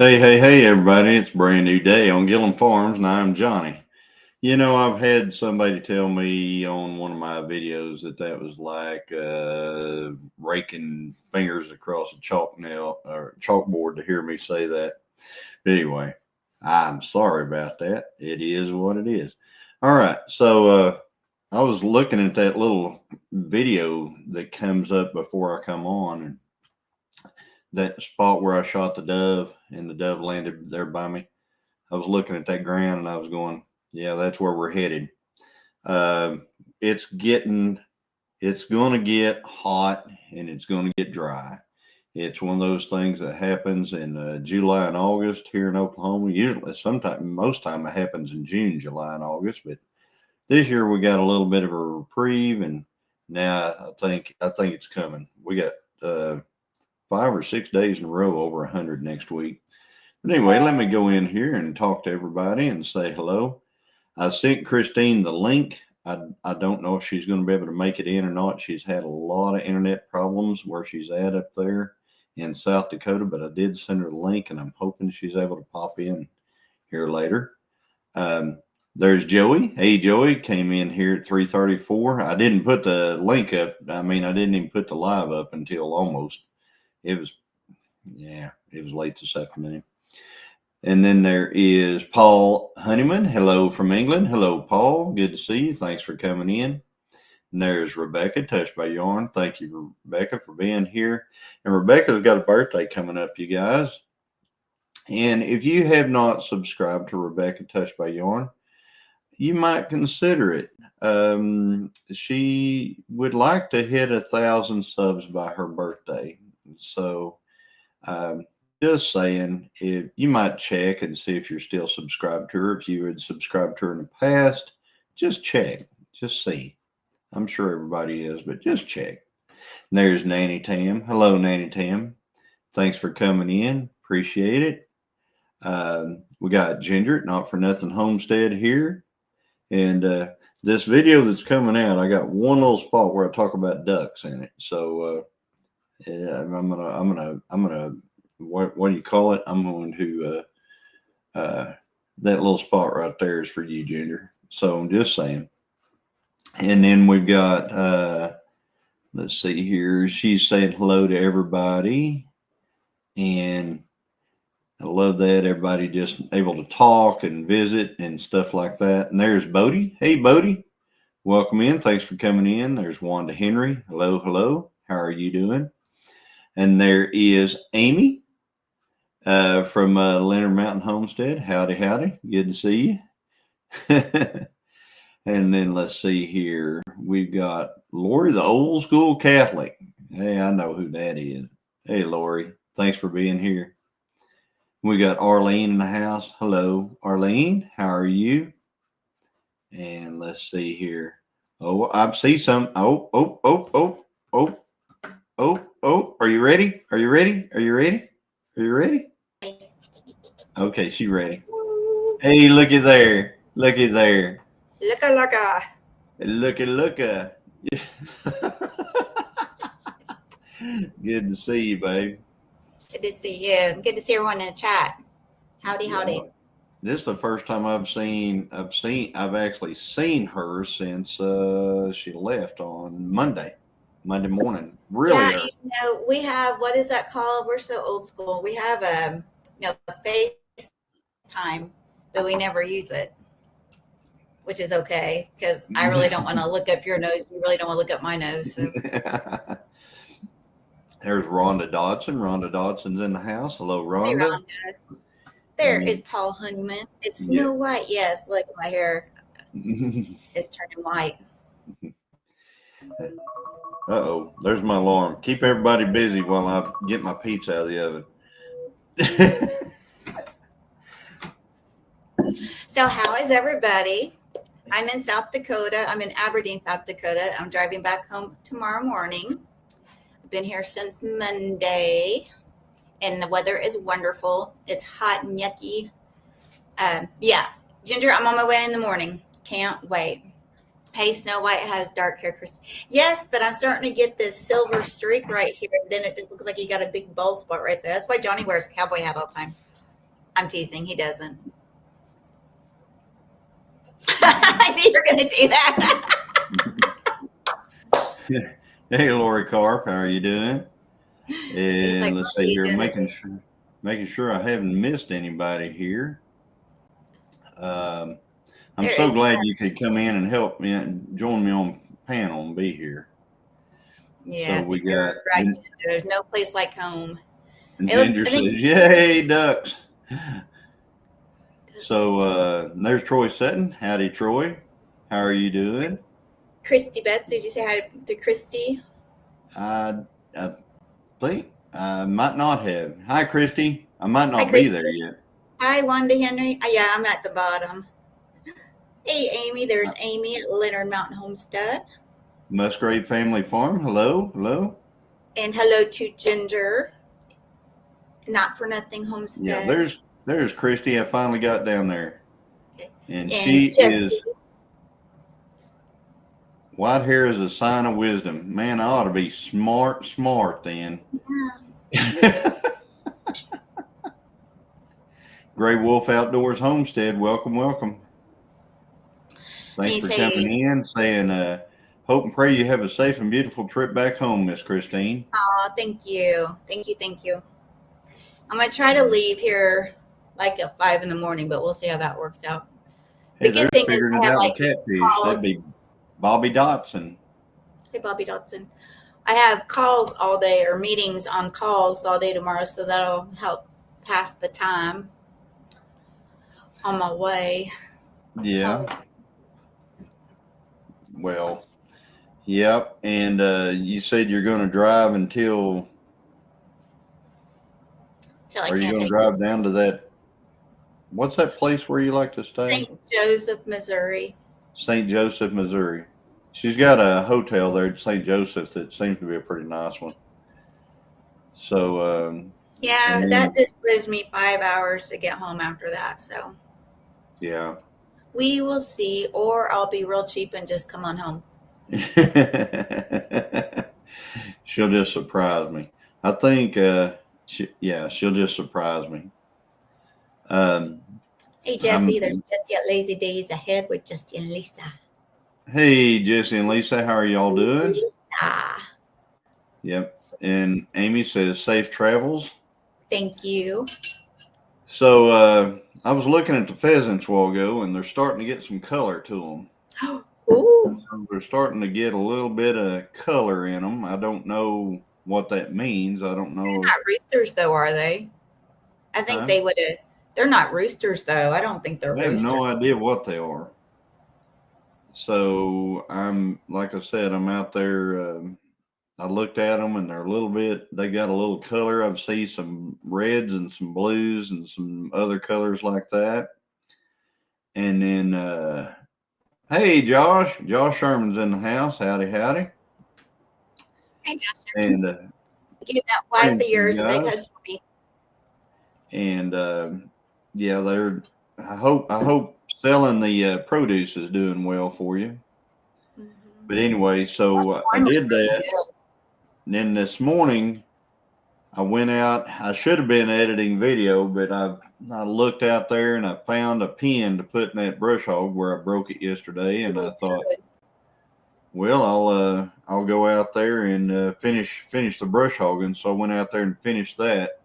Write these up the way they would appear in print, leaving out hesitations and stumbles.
Hey, everybody. It's a brand new day on Gilliam Farms, and I'm Johnny. I've had somebody tell me on one of my videos that was like raking fingers across a chalk nail or chalkboard to hear me say that. Anyway, I'm sorry about that. It is what it is. All right. So I was looking at that little video that comes up before I come on, and that spot where I shot the dove, and the dove landed there by me. I was looking at that ground and I was going, yeah, that's where we're headed. Um, it's getting, it's going to get hot and it's going to get dry. It's one of those things that happens in July and August here in Oklahoma. Usually, sometimes, most time it happens in June, July, and August. But this year we got a little bit of a reprieve, and now I think it's coming. We got 5 or 6 days in a row over 100 next week. But anyway, let me go in here and talk to everybody and say hello. I sent Christine the link. I don't know if she's going to be able to make it in or not. She's had a lot of internet problems where she's at up there in South Dakota, but I did send her the link, and I'm hoping she's able to pop in here later. Um, there's Joey. Hey, Joey came in here at 3:34. I didn't put the link up. I mean, I didn't even put the live up until almost. It was, yeah, it was late this afternoon. And then there is Paul Honeyman. Hello from England. Hello, Paul. Good to see you. Thanks for coming in. And there's Rebecca, Touched by Yarn. Thank you, Rebecca, for being here. And Rebecca's got a birthday coming up, you guys. And if you have not subscribed to Rebecca, Touched by Yarn, you might consider it. She would like to hit 1,000 subs by her birthday. So, just saying, if you might check and see if you're still subscribed to her. If you had subscribed to her in the past, just check, just see. I'm sure everybody is, but just check. And there's Nanny Tam. Hello, Nanny Tam. Thanks for coming in. Appreciate it. We got Ginger, Not For Nothing Homestead here. And this video that's coming out, I got one little spot where I talk about ducks in it. So yeah, I'm gonna what do you call it? I'm going to that little spot right there is for you, Ginger. So I'm just saying. And then we've got let's see here. She's saying hello to everybody, and I love that everybody just able to talk and visit and stuff like that. And there's Bodie. Hey, Bodie, welcome in. Thanks for coming in. There's Wanda Henry. Hello. How are you doing? And there is Amy from Leonard Mountain Homestead. Howdy. Good to see you. And then let's see here. We've got Lori, the old school Catholic. Hey, I know who that is. Hey, Lori. Thanks for being here. We got Arlene in the house. Hello, Arlene. How are you? And let's see here. Oh, I see some. Oh. Are you ready? Are you ready? Okay, she ready. Hey, looky there. Looka. Looka. Good to see you, babe. Good to see you. Good to see everyone in the chat. Howdy. This is the first time I've actually seen her since she left on Monday morning. Really? Yeah, we have, what is that called? We're so old school. We have FaceTime, but we never use it, which is okay because I really don't want to look up your nose. You really don't want to look up my nose. So. There's Rhonda Dodson. Rhonda Dodson's in the house. Hello, Rhonda. Hey, Rhonda. There is Paul Honeyman. It's Snow White. Yes, look at my hair. It's turning white. Uh-oh, there's my alarm. Keep everybody busy while I get my pizza out of the oven. So how is everybody? I'm in South Dakota. I'm in Aberdeen, South Dakota. I'm driving back home tomorrow morning. I've been here since Monday, and the weather is wonderful. It's hot and yucky. Yeah, Ginger, I'm on my way in the morning. Can't wait. Hey, Snow White has dark hair, Chris. Yes, but I'm starting to get this silver streak right here. And then it just looks like you got a big bald spot right there. That's why Johnny wears a cowboy hat all the time. I'm teasing. He doesn't. I knew you were going to do that. Hey, Lori Carp, how are you doing? He's like, And let's what are see you here, going to do? making sure I haven't missed anybody here. I'm There so is. glad you could come in and help me and join me on panel and be here. Yeah, So we you're got right, Ginger. There's no place like home. Hey, look, Ginger I think says, "Yay, ducks!" So there's Troy Sutton. Howdy, Troy. How are you doing? Christy Betts. Did you say hi to Christy? I think I might not have. Hi, Christy. I might Hi, not be there Christy. yet. Hi, Wanda Henry. Yeah, I'm at the bottom. Hey, Amy. There's Amy at Leonard Mountain Homestead. Musgrave Family Farm. Hello, hello. And hello to Ginger. Not for Nothing Yeah, Homestead. there's Christy. I finally got down there, Okay. and And she is Jesse. white hair is a sign of wisdom. Man, I ought to be smart then. Yeah. Gray Wolf Outdoors Homestead. Welcome, welcome. Thanks You for say, coming in. Saying, hope and pray you have a safe and beautiful trip back home, Miss Christine. oh, thank you. Thank you. Thank you. I'm going to try to leave here like at 5 in the morning, but we'll see how that works out. Hey, The good they're thing is figuring I it have out like with catfish. That'd calls. be Bobby Dotson. Hey, Bobby Dodson. I have calls all day or meetings on calls all day tomorrow, so that'll help pass the time on my way. Yeah. Well, yep. And you said you're going to drive until. Till I Are you can't going to take drive down to that? What's that place where you like to stay? St. Joseph, Missouri. St. Joseph, Missouri. She's got a hotel there at St. Joseph that seems to be a pretty nice one. So, Yeah, and that then, just gives me 5 hours to get home after that. So yeah. we will see, or I'll be real cheap and just come on home. She'll just surprise me. I think, she'll just surprise me. Hey, Jesse, there's Jesse at Lazy Days Ahead with Jesse and Lisa. Hey, Jesse and Lisa, how are y'all doing? Lisa. Yep. And Amy says safe travels. Thank you. So I was looking at the pheasants a while ago, and they're starting to get some color to them. Ooh. They're starting to get a little bit of color in them. I don't know what that means. I don't know. They're not roosters, though, are they? I think they would have. They're not roosters, though. I don't think they're I have roosters. no idea what they are. So like I said, I'm out there. I looked at them, and they're a little bit. They got a little color. I've seen some reds and some blues and some other colors like that. And then, hey, Josh Sherman's in the house. Howdy, howdy. Hey, Josh. And Give that wife of yours a big guys. hug for me. And yeah, I hope selling the produce is doing well for you. Mm-hmm. But anyway, so I did that. And then this morning I went out. I should have been editing video, but I looked out there and I found a pin to put in that brush hog where I broke it yesterday. And I thought, well, I'll go out there and finish the brush hogging. So I went out there and finished that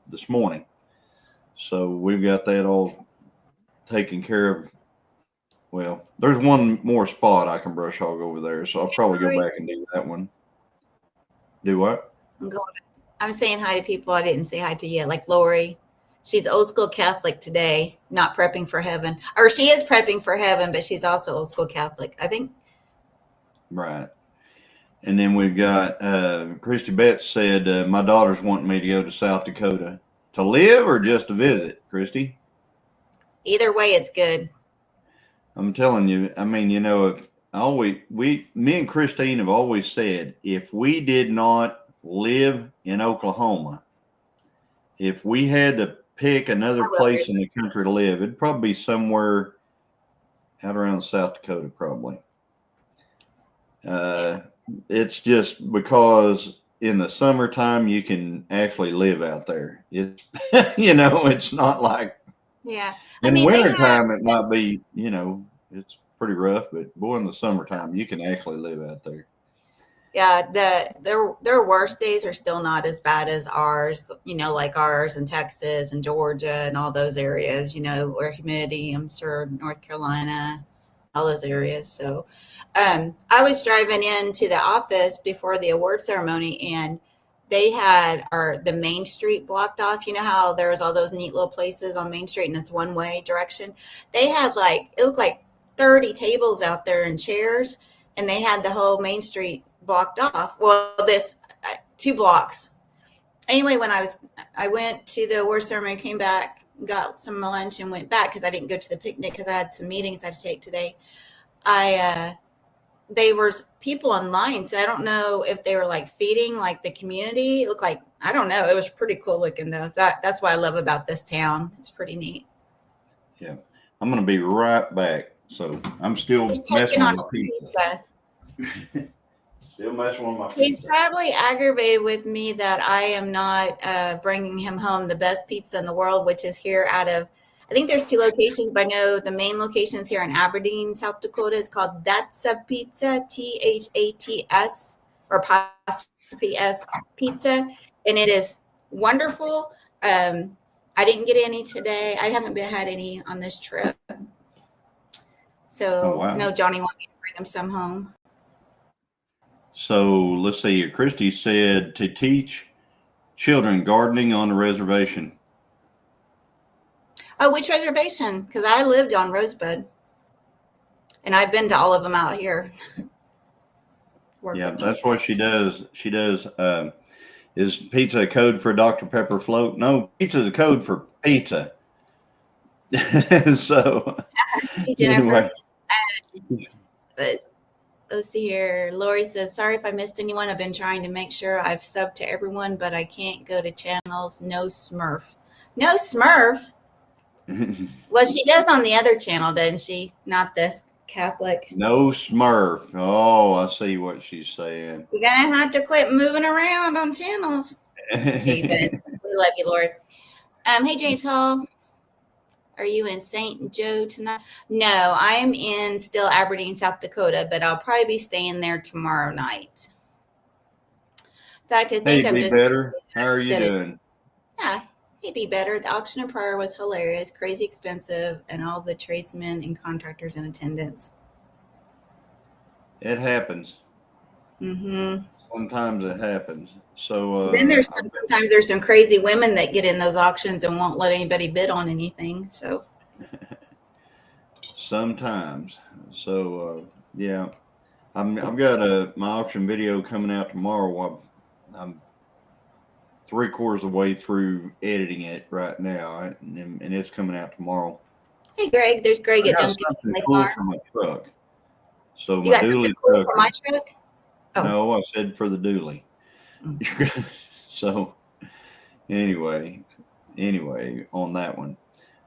this morning. So we've got that all taken care of. Well, there's one more spot I can brush hog over there, so I'll probably go back and do that one. Do what? I'm saying hi to people I didn't say hi to yet, like Lori. She's old school Catholic today, not prepping for heaven. Or she is prepping for heaven, but she's also old school Catholic, I think. Right. And then we've got Christy Betts said, my daughter's wanting me to go to South Dakota to live or just to visit, Christy? Either way, it's good. I'm telling you, I mean, me and Christine have always said, if we did not live in Oklahoma, if we had to pick another place in the country to live, it'd probably be somewhere out around South Dakota, probably. It's just because in the summertime, you can actually live out there. It's, it's not like Yeah. I in mean, they have, wintertime, it might be, it's pretty rough, but boy, in the summertime, you can actually live out there. yeah, their worst days are still not as bad as ours, like ours in Texas and Georgia and all those areas, where humidity, I'm sure North Carolina, all those areas. So I was driving into the office before the award ceremony, and they had the main street blocked off. You know how there's all those neat little places on Main Street and it's one way direction? They had it looked like 30 tables out there and chairs, and they had the whole Main Street blocked off. Well, this 2 blocks. Anyway, I went to the award ceremony, came back, got some lunch, and went back because I didn't go to the picnic because I had some meetings I had to take today. They were people online, so I don't know if they were feeding the community. It looked like, I don't know. It was pretty cool looking though. That's what I love about this town. It's pretty neat. Yeah, I'm gonna be right back. So I'm still He's messing checking on with my his pizza. pizza. Still messing with my He's pizza. probably aggravated with me that I am not bringing him home the best pizza in the world, which is here I think there's 2 locations, but I know the main location is here in Aberdeen, South Dakota. It's called That's a Pizza, THATS, or apostrophe S Pizza, and it is wonderful. I didn't get any today. I haven't had any on this trip. Oh So I wow. know Johnny wanted me to bring him some home. So let's see here. Christy said to teach children gardening on the reservation. Oh, which reservation? Because I lived on Rosebud, and I've been to all of them out here. Yeah, that's what she does. She does. Is pizza a code for Dr. Pepper float? No, pizza is a code for pizza. So Hey, Jennifer. anyway. Let's see here. Lori says, sorry if I missed anyone. I've been trying to make sure I've subbed to everyone, but I can't go to channels. No Smurf. No Smurf? Well, she does on the other channel, doesn't she? Not this Catholic. No Smurf. Oh, I see what she's saying. You're going to have to quit moving around on channels. Teasing. We love you, Lord. Hey, James Hall. Are you in St. Joe tonight? No, I am in still Aberdeen, South Dakota, but I'll probably be staying there tomorrow night. In fact, I think Hey, Be Better. How are you doing? Yeah, he'd be better. The auction in Pryor was hilarious, crazy expensive, and all the tradesmen and contractors in attendance. It happens. Mm-hmm. Sometimes it happens. So then sometimes there's some crazy women that get in those auctions and won't let anybody bid on anything. So sometimes. So yeah, I've got my auction video coming out tomorrow. I'm 3/4 of the way through editing it right now, and it's coming out tomorrow. Hey, Greg, there's Greg I at got Duncan. something cool for my truck. So You my got something dually cool truck. for my truck? Oh. No, I said for the dually. So anyway, on that one,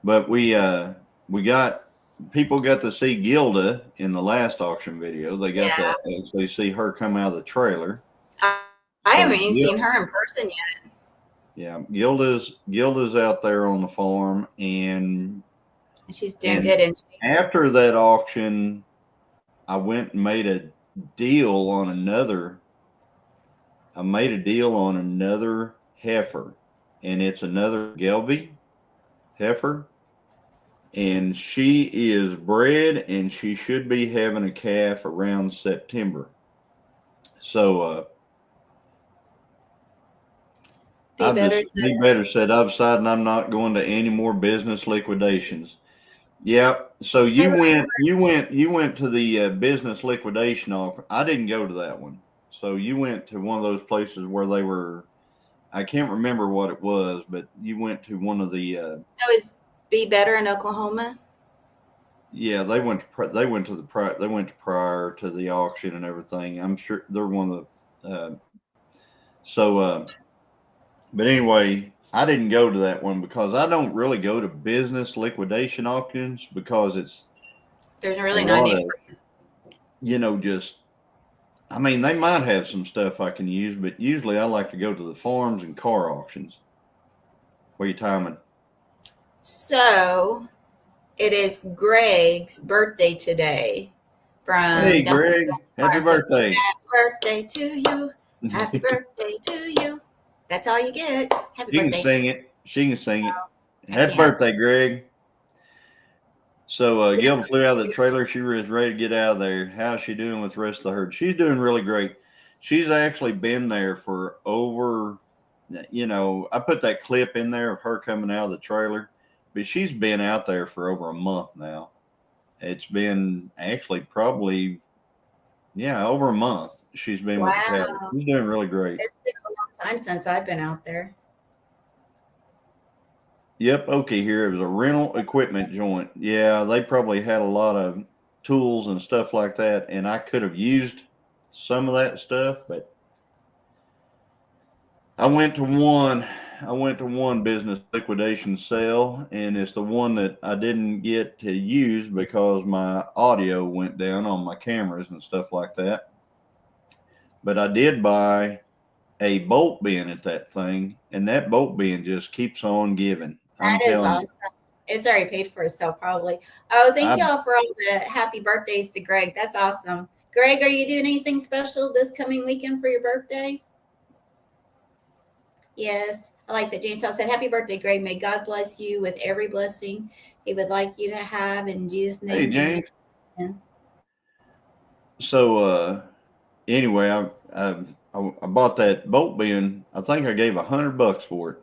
but we got people got to see Gilda in the last auction video. They got to actually see her come out of the trailer. I haven't even seen her in person yet. Yeah, Gilda's out there on the farm, and she's doing good. And after that auction, I went and made a deal on another. I made a deal on another heifer, and it's another Gelby heifer, and she is bred, and she should be having a calf around September. So Be Better said, I've decided I'm not going to any more business liquidations. Yep. So you went to the business liquidation offer. I didn't go to that one. So you went to one of those places where they were, I can't remember what it was, but you went to one of the. So is Be Better in Oklahoma? Yeah, they went to Pryor to the auction and everything. I'm sure they're one of the. But anyway, I didn't go to that one because I don't really go to business liquidation auctions because there's really no need for just I mean, they might have some stuff I can use, but usually I like to go to the farms and car auctions. What are you timing? So it is Greg's birthday today from Hey, Duncan Greg, happy Farm. So birthday. happy birthday to you. Happy birthday to you. That's all you get. Happy She can birthday. sing it. She can sing it. I Happy can't. birthday, Greg. So Yeah. Gilliam flew out of the trailer. She was ready to get out of there. How's she doing with the rest of the herd? She's doing really great. She's actually been there for over, I put that clip in there of her coming out of the trailer, but she's been out there for over a month now. It's been actually probably, over a month she's been with the cattle. Wow. She's doing really great. It's been a long time since I've been out there. Yep, okay, here it was a rental equipment joint. Yeah, they probably had a lot of tools and stuff like that, and I could have used some of that stuff, but I went to one business liquidation sale, and it's the one that I didn't get to use because my audio went down on my cameras and stuff like that. But I did buy a bolt bin at that thing, and that bolt bin just keeps on giving. I'm That is telling you. awesome. It's already paid for itself, probably. Oh, thank I y'all for all the happy birthdays to Greg. That's awesome. Greg, are you doing anything special this coming weekend for your birthday? Yes. I like that James said, happy birthday, Greg. May God bless you with every blessing he would like you to have. In Jesus' Hey, name, James. amen. So anyway, I bought that bolt bin. I think I gave $100 for it,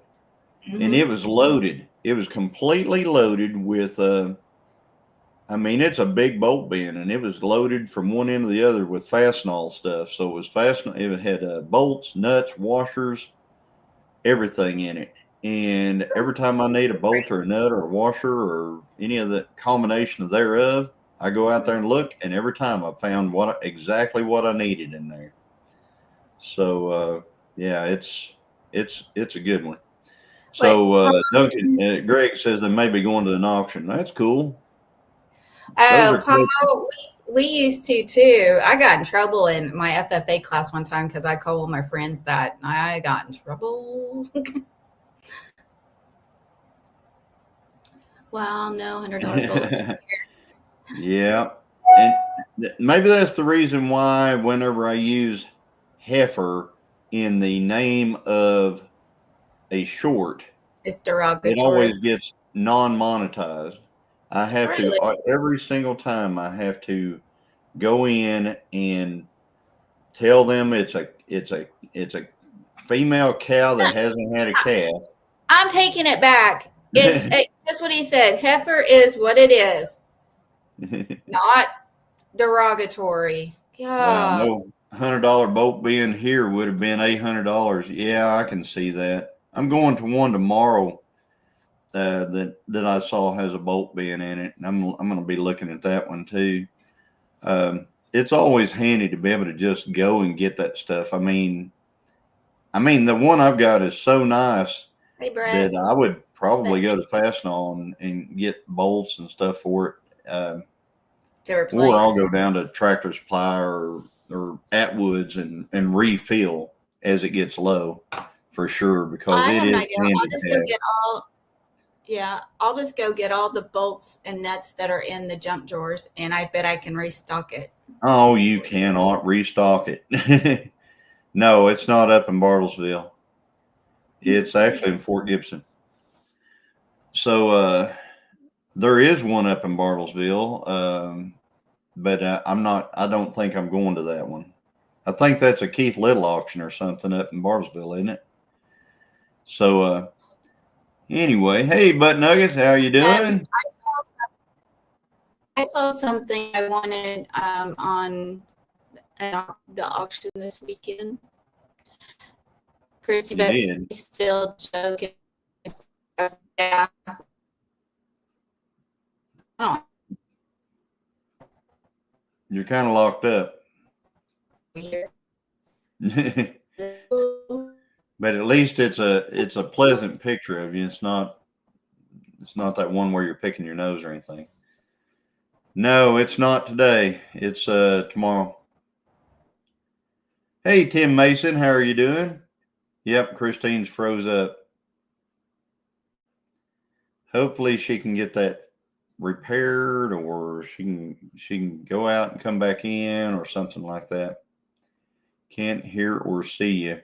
and it was loaded. It was completely loaded with. I mean, it's a big bolt bin, and it was loaded from one end to the other with Fastenal stuff. So it was fasten. It had bolts, nuts, washers, everything in it. And every time I need a bolt or a nut or a washer or any of the combination thereof, I go out there and look, and every time I found exactly what I needed in there. So yeah, it's a good one. So Duncan, Greg says they may be going to an auction. That's cool. Those Oh, are cool. Paul, we used to too. I got in trouble in my FFA class one time because I called my friends that I got in trouble. Well, no $100 bolt. Yeah, and maybe that's the reason why whenever I use heifer in the name of a short, It's it derogatory. always gets non-monetized. I have to Really? every single time I have to go in and tell them it's a female cow that hasn't had a calf. I'm taking it back. It's just what he said. Heifer is what it is, not derogatory. Wow, God. no $100 boat being here would have been $800. Yeah, I can see that. I'm going to one tomorrow that I saw has a bolt bin in it, and I'm going to be looking at that one too. It's always handy to be able to just go and get that stuff. I mean, the one I've got is so nice Hey, that Brett. I would probably go to Fastenal and get bolts and stuff for it. To Or I'll replace. go down to Tractor Supply or Atwoods and refill as it gets low for sure, because I it have an is idea. handy I'll just to go have. get all. Yeah, I'll just go get all the bolts and nuts that are in the junk drawers, and I bet I can restock it. Oh, you cannot restock it. No, it's not up in Bartlesville. It's actually in Fort Gibson. So there is one up in Bartlesville, but I don't think I'm going to that one. I think that's a Keith Little auction or something up in Bartlesville, isn't it? So anyway, hey, Butt Nuggets, how you doing? I saw something I wanted on the auction this weekend. Chrissy You Best did. still joking. Yeah. Oh, You're kind of locked up. here. But at least it's a pleasant picture of you. It's not that one where you're picking your nose or anything. No, it's not today. It's tomorrow. Hey, Tim Mason, how are you doing? Yep, Christine's froze up. Hopefully she can get that repaired, or she can go out and come back in or something like that. Can't hear or see you.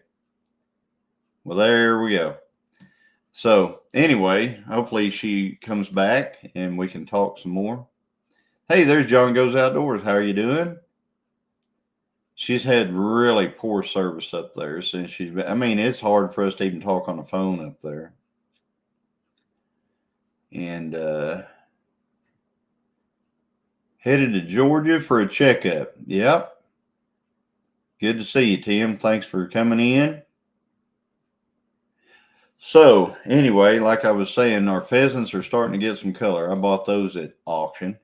Well, there we go. So anyway, hopefully she comes back and we can talk some more. Hey, there's John Goes Outdoors. How are you doing? She's had really poor service up there since she's been. I mean, it's hard for us to even talk on the phone up there. And headed to Georgia for a checkup. Yep. Good to see you, Tim. Thanks for coming in. So anyway, like I was saying, our pheasants are starting to get some color. I bought those at auction.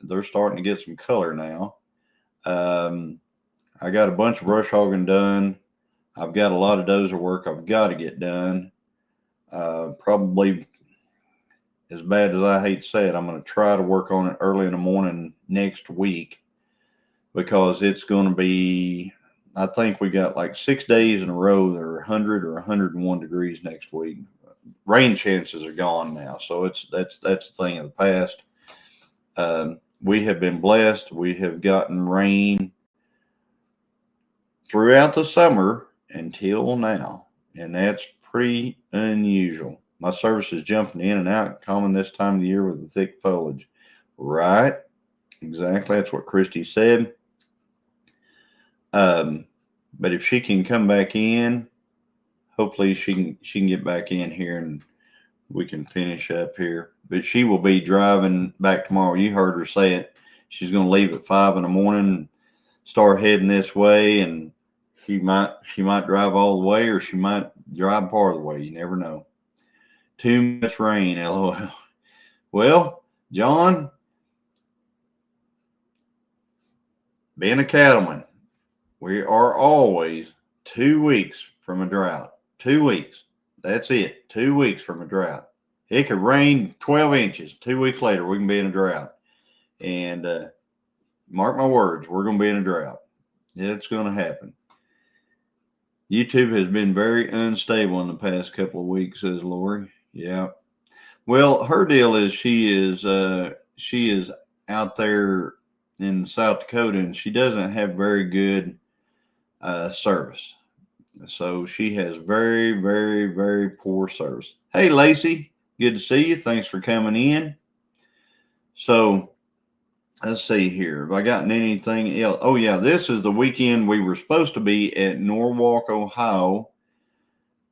They're starting to get some color now. I got a bunch of brush hogging done. I've got a lot of dozer work I've got to get done. Probably, as bad as I hate to say it, I'm going to try to work on it early in the morning next week, because it's going to be, I think we got like 6 days in a row that are 100 or 101 degrees next week. Rain chances are gone now, so that's a thing of the past. We have been blessed. We have gotten rain throughout the summer until now, and that's pretty unusual. My service is jumping in and out, common this time of the year with the thick foliage. Right? Exactly. That's what Christy said. But if she can come back in, hopefully she can get back in here and we can finish up here. But she will be driving back tomorrow. You heard her say it. She's going to leave at 5 in the morning, start heading this way, and she might drive all the way, or she might drive part of the way. You never know. Too much rain, LOL. Well, John, being a cattleman, we are always 2 weeks from a drought. 2 weeks. That's it. 2 weeks from a drought. It could rain 12 inches. 2 weeks later, we can be in a drought. And mark my words, we're going to be in a drought. It's going to happen. YouTube has been very unstable in the past couple of weeks, says Lori. Yeah. Well, her deal is she is out there in South Dakota, and she doesn't have very good service. So she has very, very, very poor service. Hey, Lacey, good to see you. Thanks for coming in. So let's see here. Have I gotten anything else? Oh, yeah, this is the weekend we were supposed to be at Norwalk, Ohio,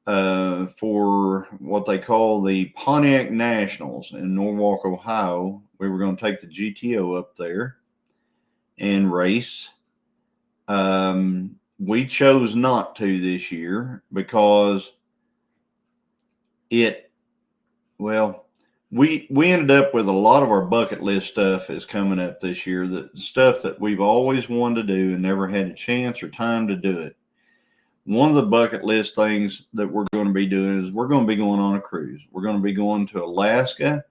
for what they call the Pontiac Nationals in Norwalk, Ohio. We were going to take the GTO up there and race. We chose not to this year because we ended up with a lot of our bucket list stuff is coming up this year, the stuff that we've always wanted to do and never had a chance or time to do it. One of the bucket list things that we're going to be doing is we're going to be going on a cruise. We're going to be going to Alaska.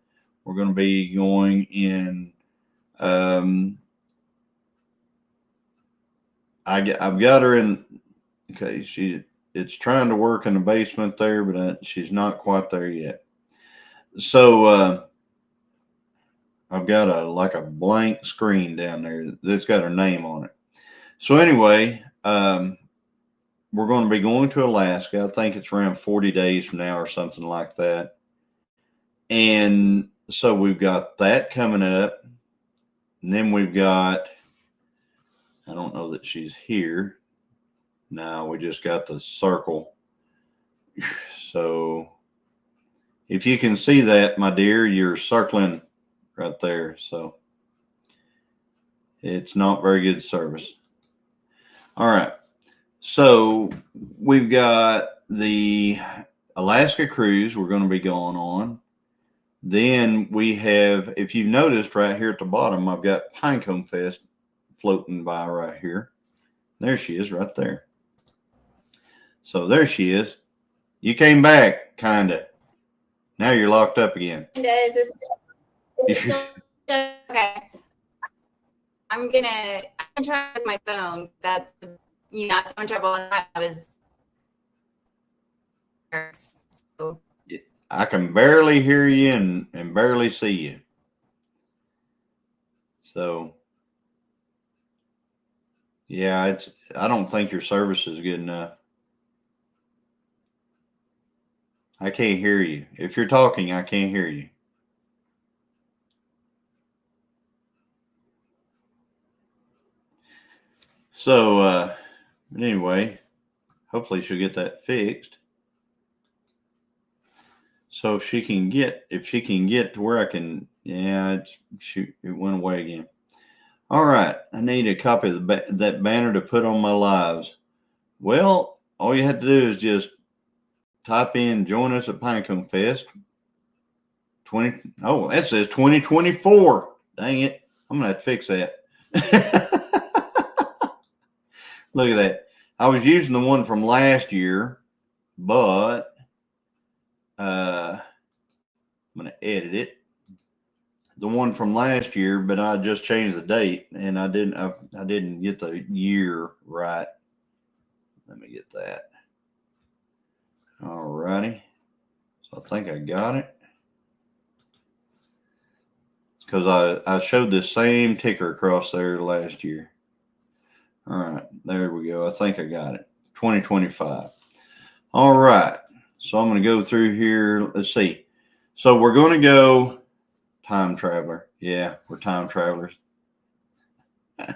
We're going to be going in, I've got her in, okay, it's trying to work in the basement there, but she's not quite there yet. So I've got a blank screen down there that's got her name on it. So anyway, we're going to be going to Alaska. I think it's around 40 days from now or something like that. And so we've got that coming up. And then we've got, I don't know that she's here. No, we just got the circle. So if you can see that, my dear, you're circling right there. So it's not very good service. All right. So we've got the Alaska cruise we're going to be going on. Then we have, if you've noticed right here at the bottom, I've got Pinecone Fest floating by right here. There she is right there. So there she is. You came back, kind of. Now you're locked up again. Okay. I'm gonna try with my phone. That's you know, I'm in trouble. I was. So, I can barely hear you and barely see you. So, yeah, I don't think your service is good enough. I can't hear you. If you're talking, I can't hear you. So, anyway, hopefully she'll get that fixed. So if she can get to where I can, yeah, it went away again. All right, I need a copy of that banner to put on my lives. Well, all you have to do is just type in "Join us at Pinecone Fest." That says 2024. Dang it, I'm gonna have to fix that. Look at that. I was using the one from last year, but I'm gonna edit it. The one from last year, but I just changed the date and I didn't get the year right. Let me get that. All righty. So I think I got it. It's because I showed the same ticker across there last year. All right, there we go. I think I got it. 2025. All right. So I'm going to go through here. Let's see. So we're going to go time traveler. Yeah, we're time travelers. I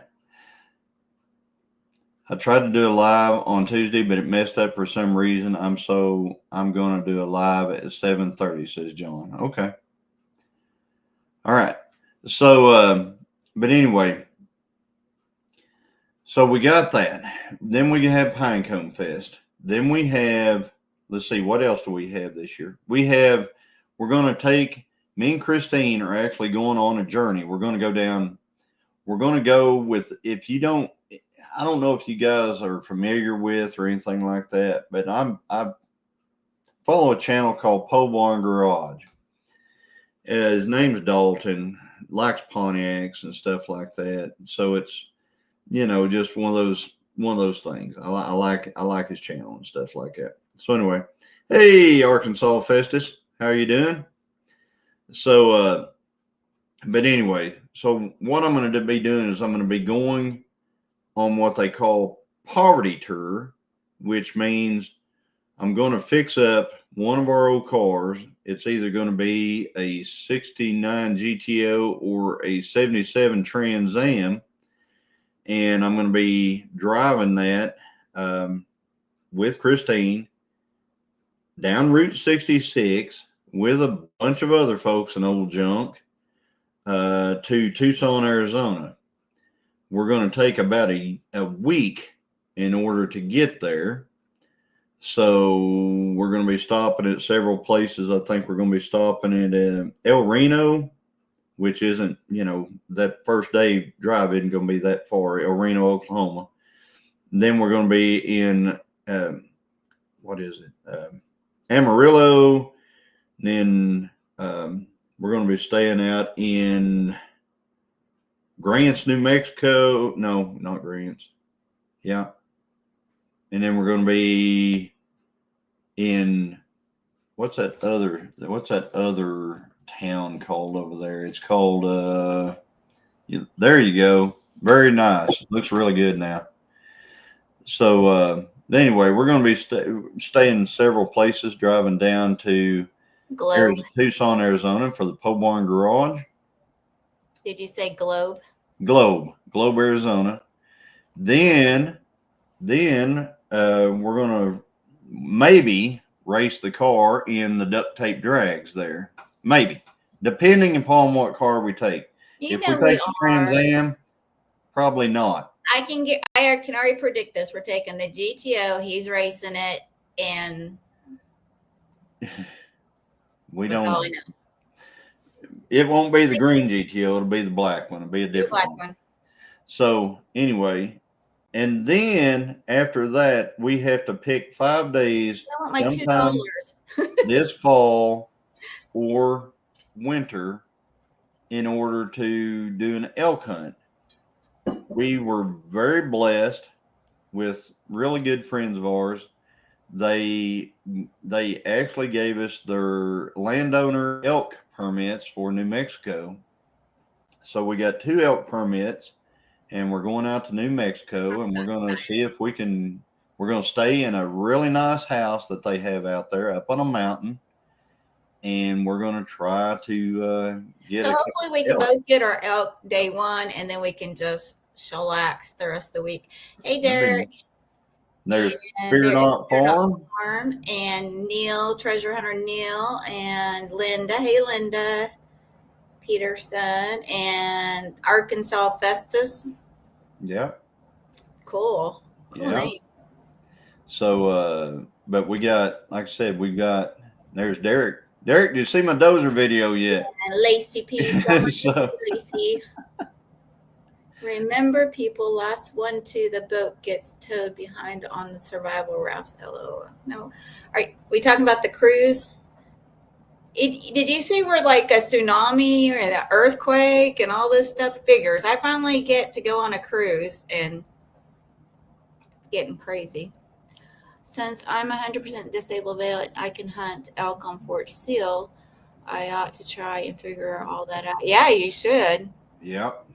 tried to do a live on Tuesday, but it messed up for some reason. I'm going to do a live at 7:30, says John. Okay. All right. So, but anyway, so we got that. Then we have Pinecone Fest. Then we have, let's see, what else do we have this year? We're going to take, me and Christine are actually going on a journey. We're going to go with, I don't know if you guys are familiar with or anything like that, but I follow a channel called Pole Barn Garage. His name's Dalton, likes Pontiacs and stuff like that. So it's, just one of those things. I like his channel and stuff like that. So anyway, hey Arkansas Festus, how are you doing? So but anyway, so what I'm going to be doing is I'm going to be going on what they call poverty tour, which means I'm going to fix up one of our old cars. It's either going to be a 69 GTO or a 77 Trans Am. And I'm going to be driving that with Christine down Route 66 with a bunch of other folks and old junk to Tucson, Arizona. We're going to take about a week in order to get there. So we're going to be stopping at several places. I think we're going to be stopping at El Reno, which isn't, that first day drive isn't going to be that far, El Reno, Oklahoma. Then we're going to be in, Amarillo. Then we're going to be staying out in Grants, New Mexico. No, not Grants. Yeah. And then we're going to be in, what's that other town called over there? It's called, there you go. Very nice. Looks really good now. So anyway, we're going to be staying in several places, driving down to Tucson, Arizona for the Pole Barn Garage. Did you say Globe? Globe, Arizona. Then we're going to maybe race the car in the duct tape drags there. Maybe, depending upon what car we take. If we take the Trans Am, probably not. I can already predict this. We're taking the GTO. He's racing it, and that's all I know. It won't be the green GTO. It'll be the black one. It'll be a different one. So anyway, and then after that, we have to pick 5 days. I want my $2. This fall or winter in order to do an elk hunt. We were very blessed with really good friends of ours. They they actually gave us their landowner elk permits for New Mexico. So we got 2 elk permits, and we're going out to New I'm Mexico, and so we're going to see excited. if we can. We're going to stay in a really nice house that they have out there up on a mountain, and we're going to try to get So a couple hopefully we of can elk. both get our elk day one, and then we can just chillax the rest of the week. Hey, That'd be Derek. nice. There's And Fear there is Not Fear Not Farm. Farm, and Neil, Treasure Hunter Neil, and Linda. Hey, Linda Peterson, and Arkansas Festus. Yeah, Cool. Cool yeah. name. So, but we got, like I said, we got. There's Derek. Derek, did you see my Dozer video yet? And Lacey P. Summer. So, Lacey. Remember, people, last one to the boat gets towed behind on the survival rafts. LOL. No. Are we talking about the cruise? Did you see where like a tsunami or an earthquake and all this stuff figures? I finally get to go on a cruise and it's getting crazy. Since I'm 100% disabled, I can hunt elk on Fort Seal. I ought to try and figure all that out. Yeah, you should. yep,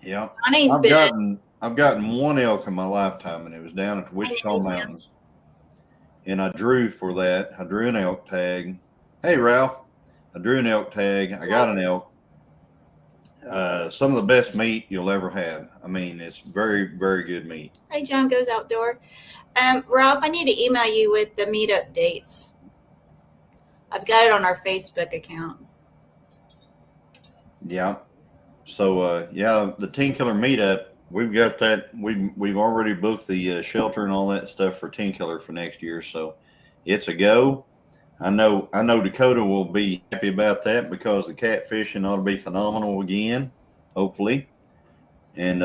yep. Bonnie's I've been. gotten 1 elk in my lifetime, and it was down at the I Wichita know, Mountains, and I drew for that. I drew an elk tag. Hey, Ralph, I drew an elk tag. I got an elk. Some of the best meat you'll ever have. I mean, it's very, very good meat. Hey, John Goes Outdoor. Ralph, I need to email you with the meetup dates. I've got it on our Facebook account. Yeah. So, yeah, the Teen Killer meetup, we've got that. We've already booked the shelter and all that stuff for Teen Killer for next year. So, it's a go. I know Dakota will be happy about that because the catfishing ought to be phenomenal again, hopefully. And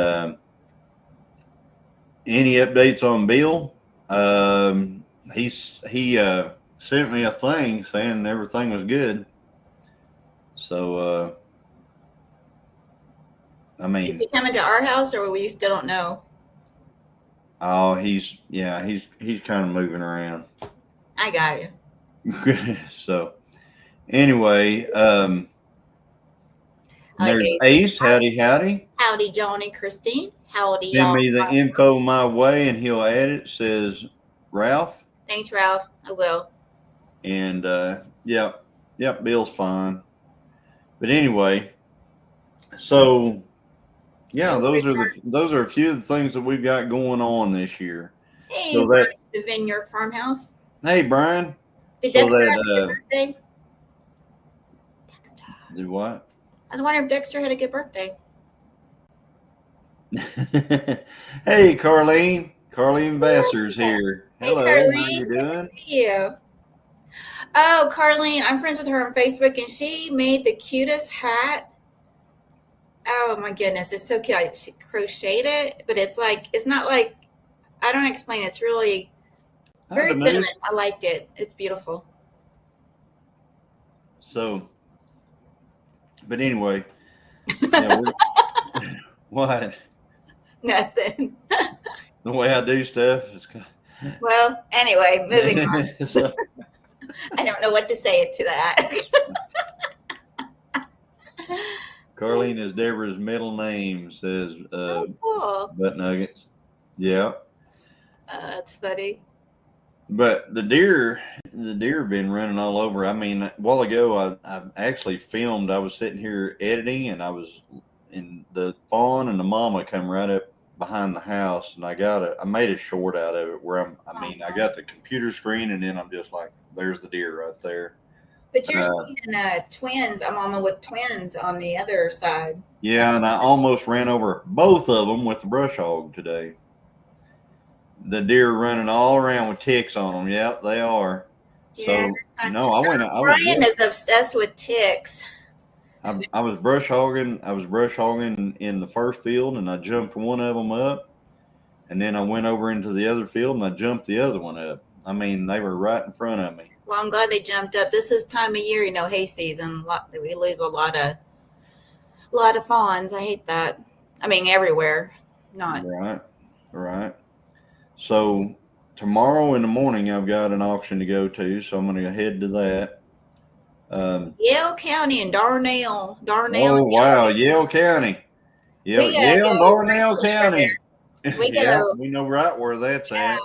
any updates on Bill? He sent me a thing saying everything was good. So I Is mean, he coming to our house, or we still don't know? oh, he's kind of moving around. I got you. So anyway, I like there's Ace. Ace. Howdy, howdy. Howdy, Johnny, Christine. Howdy, Send y'all. me the info my way, and he'll add it. Says Ralph, Thanks, Ralph. I will. and yep, Bill's fine. But anyway, so yeah, those are a few of the things that we've got going on this year. Hey, So Brian, that the Vineyard Farmhouse. hey Brian, Did so Dexter have a good that birthday? Dexter. do what? I was wondering if Dexter had a good birthday. Hey Carlene Vassar's here. Hey, Hello, how Carlene. you Good to doing? see you. Oh, Carlene, I'm friends with her on Facebook, and she made the cutest hat. Oh my goodness, it's so cute. She crocheted it, but it's not like, I don't explain. It's really Hi, very Denise. feminine. I liked it. It's beautiful. So, but anyway, yeah, what Nothing. the way I do stuff is. Well, anyway, moving on. So, I don't know what to say to that. Carlene is Deborah's middle name. Says Oh, cool. butt nuggets. Yeah, That's funny. but the deer have been running all over. I mean, a while ago, I actually filmed. I was sitting here editing, and I was in the fawn and the mama come right up behind the house, and I made a short out of it where I got the computer screen, and then I'm just like, there's the deer right there. But you're seeing twins, a mama with twins on the other side. Yeah, and I almost ran over both of them with the brush hog today. The deer running all around with ticks on them. Yep, they are. Yeah, so no, Brian is obsessed with ticks. I was brush hogging. I was brush hogging in the first field, and I jumped one of them up, and then I went over into the other field, and I jumped the other one up. I mean, they were right in front of me. Well, I'm glad they jumped up. This is time of year, hay season. We lose a lot of fawns. I hate that. I mean, everywhere. Not right. So tomorrow in the morning, I've got an auction to go to, so I'm going to head to that. Yale County and Darnell Oh wow, County. Yale County, We Yale, go Darnell briefly over County. there. We Yeah, go. we know right where that's Yeah, at.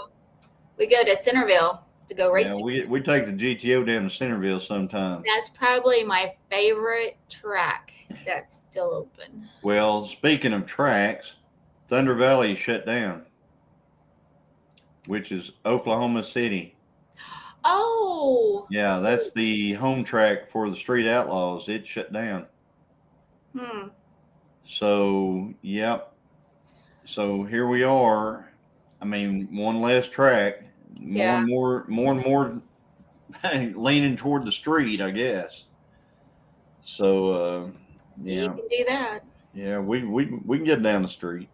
we go to Centerville to go Yeah, racing. we take the GTO down to Centerville sometime. That's probably my favorite track that's still open. Well, speaking of tracks, Thunder Valley shut down, which is Oklahoma City. Oh, Yeah, that's the home track for the Street Outlaws. It shut down. hmm. So, yep. So here we are. I mean, one less track, Yeah. more and more leaning toward the street, I guess. So, You yeah, can do that. yeah, we can get down the street.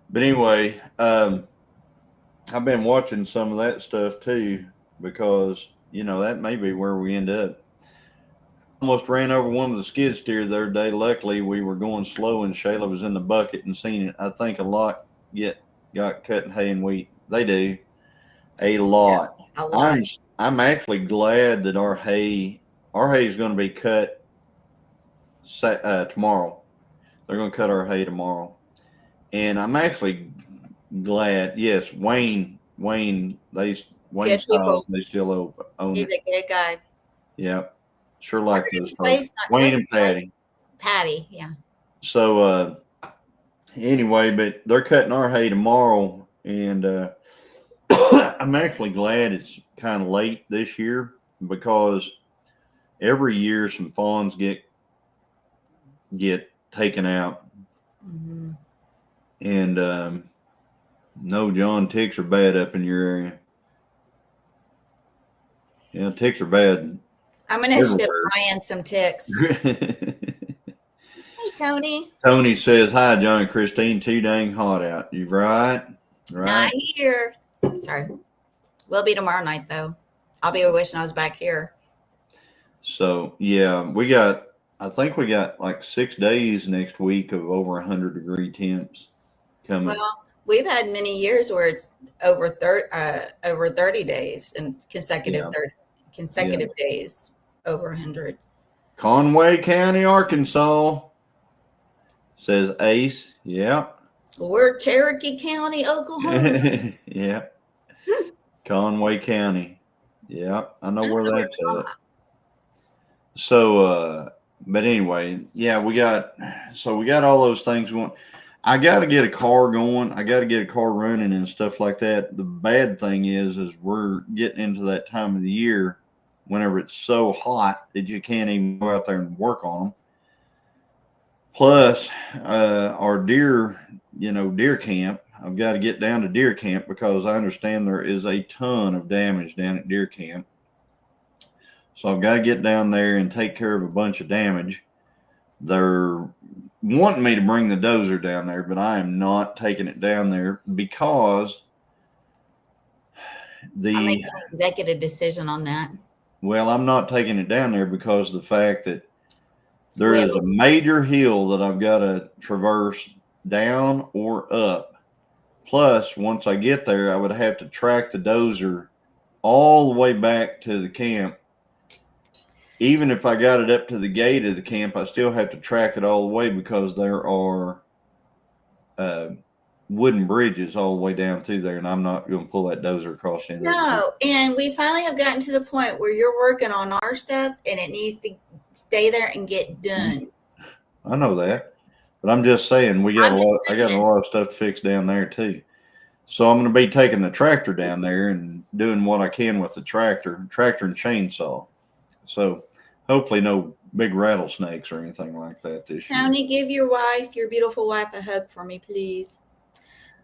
But anyway, I've been watching some of that stuff too because that may be where we end up. Almost ran over one of the skid steer the other day. Luckily, we were going slow and Shayla was in the bucket and seen it. I think a lot got cut in hay and wheat. They do a lot. A lot. I'm actually glad that our hay is going to be cut tomorrow. They're going to cut our hay tomorrow, and I'm actually glad. Yes, Wayne, Wayne Styles, they still own He's it. a good guy. Yep, sure like those folks. Wayne Wayne and Patty. Patty, yeah. So anyway, but they're cutting our hay tomorrow, and I'm actually glad it's kind of late this year because every year some fawns get taken out, Mm-hmm. and no, John, ticks are bad up in your area. Yeah, ticks are bad. I'm gonna ship Ryan some ticks. Hey, Tony. Tony says, "Hi, John and Christine. Too dang hot out. You right? Not here. Sorry. We'll be tomorrow night though. I'll be wishing I was back here. So yeah, I think we got like 6 days next week of over 100-degree temps coming. Well, we've had many years where it's over 30 days and consecutive days over 100. Conway County, Arkansas, says Ace. Yeah. We're Cherokee County, Oklahoma. Yeah. Conway County. Yeah, I know where that's at. So, but anyway, yeah, we got all those things going. I got to get a car going. I got to get a car running and stuff like that. The bad thing is we're getting into that time of the year whenever it's so hot that you can't even go out there and work on them. Plus, our deer camp, I've got to get down to deer camp because I understand there is a ton of damage down at deer camp. So I've got to get down there and take care of a bunch of damage. They're wanting me to bring the dozer down there, but I am not taking it down there because I'm making an executive decision on that. Well, I'm not taking it down there because of the fact that there is a major hill that I've got to traverse down or up. Plus, once I get there, I would have to track the dozer all the way back to the camp. Even if I got it up to the gate of the camp, I still have to track it all the way because there are wooden bridges all the way down through there, and I'm not going to pull that dozer across any of those. No, and we finally have gotten to the point where you're working on our stuff, and it needs to stay there and get done. I know that, but I'm just saying I got a lot of stuff to fix down there too. So I'm going to be taking the tractor down there and doing what I can with the tractor and chainsaw. So hopefully no big rattlesnakes or anything like that this year. Tony, give your beautiful wife, a hug for me, please.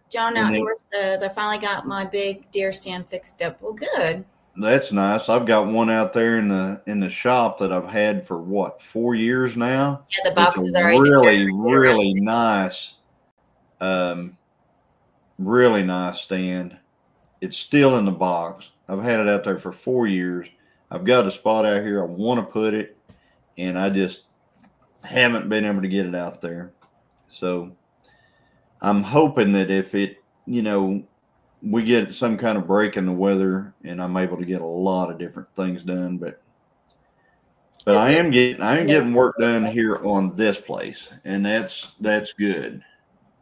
John Outdoors says, I finally got my big deer stand fixed up. Well, good. That's nice. I've got one out there in the shop that I've had for 4 years now. Yeah, the boxes are really nice. Really nice stand. It's still in the box. I've had it out there for 4 years. I've got a spot out here I want to put it, and I just haven't been able to get it out there. So I'm hoping that if it, we get some kind of break in the weather, and I'm able to get a lot of different things done. But It's I just, am yeah. getting work done here on this place, and that's good.